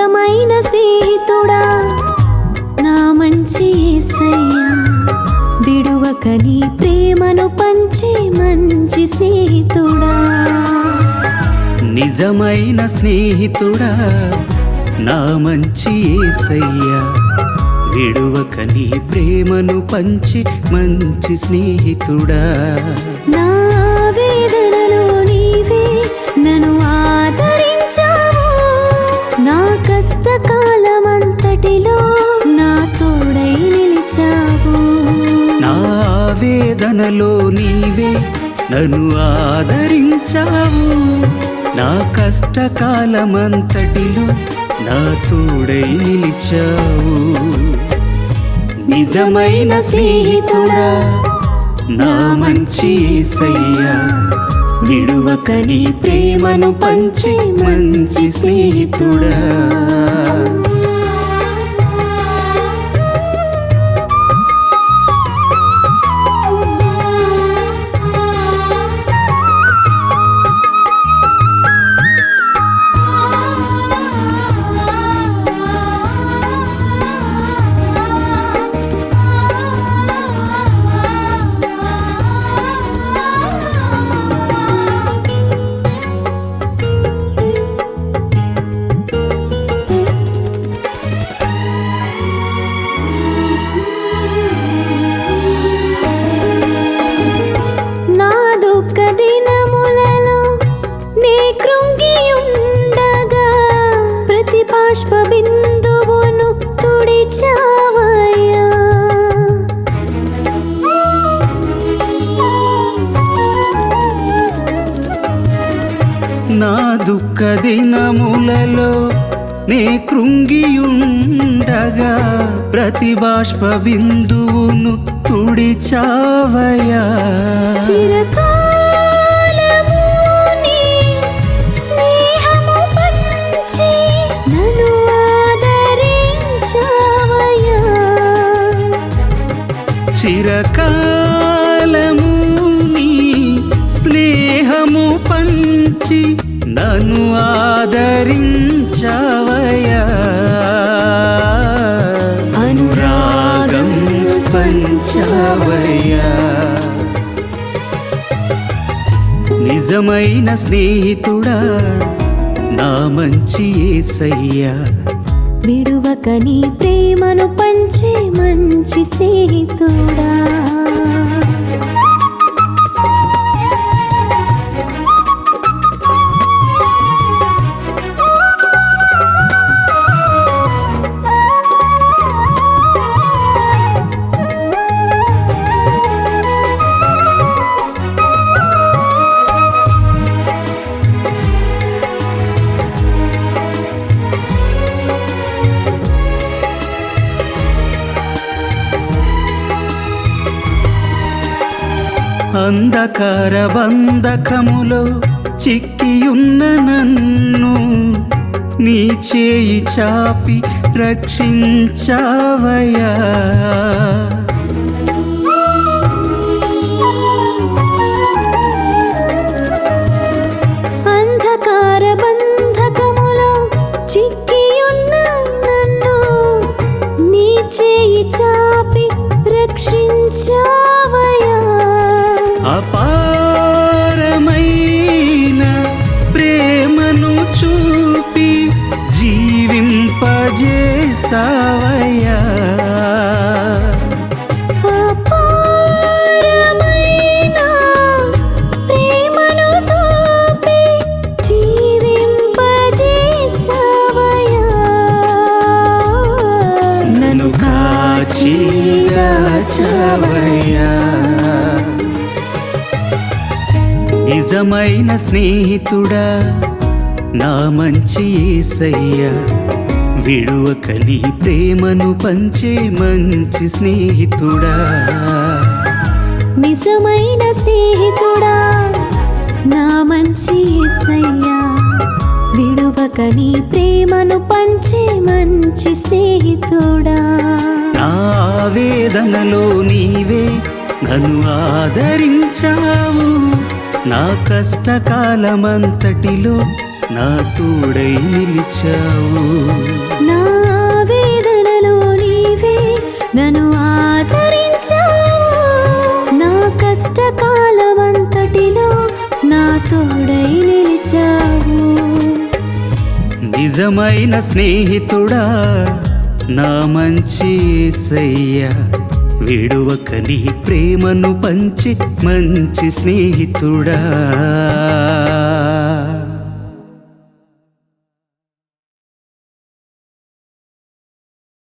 నిజమైన స్నేహితుడా నా మంచి యేసయ్యా, విడువక నీ ప్రేమను పంచే మంచి స్నేహితుడా. నిజమైన స్నేహితుడా నా మంచి యేసయ్యా, విడువక నీ ప్రేమను పంచి మంచి స్నేహితుడా. నా వేదనలో నీవే నన్ను ఆదరించావు, నా కష్టకాలమంతటిలో నా తోడై నిలిచావు. నా వేదనలో నీవే నన్ను ఆదరించావు, నా కష్టకాలమంతటిలో నా తోడై నిలిచావు. నిజమైన స్నేహితుడా నా మంచి యేసయ్యా, విడువక నీ ప్రేమను పంచే మంచి స్నేహితుడా. బాష్ప బిందువును తుడిచావయ్యా, నా దుఃఖ దినములలో నే కృంగియుండగా ప్రతి బాష్ప బిందువును తుడిచావయ్యా. చిరకాలము నీ స్నేహము పంచి నన్ను ఆదరించావయ్యా, అనురాగం పంచావయ్యా. నిజమైన స్నేహితుడా నా మంచి యేసయ్యా, విడువక నీ ప్రేమను పంచే మంచి స్నేహితుడా. అంధకార బంధకములో చిక్కియున్న నన్ను నీ చేయి చాపి రక్షించావయ్యా, అంధకార బంధకములో చిక్కియున్న నన్ను నీ చేయి చాపి రక్షించావయ్యా. అపారమైన ప్రేమను చూపి జీవింపజేసావయ్యా, అపారమైన ప్రేమను చూపి జీవింపజేసావయ్యా, నన్ను కాచి దాచావయ్యా. నిజమైన స్నేహితుడా నా మంచి యేసయ్యా, విడువక నీ ప్రేమను పంచే మంచి స్నేహితుడా. నిజమైన స్నేహితుడా నా మంచి యేసయ్యా, విడువక నీ ప్రేమను పంచే మంచి స్నేహితుడా. నా వేదనలో నీవే నన్ను ఆదరించావు, నా కష్టకాలమంతటిలో నా తోడై నిలిచావు. నా వేదనలో నీవే నన్ను ఆదరించావు. నా కష్టకాలమంతటిలో నా తోడై నిలిచావు. నిజమైన స్నేహితుడా నా మంచి యేసయ్యా, విడువక నీ ప్రేమను పంచి మంచి స్నేహితుడా.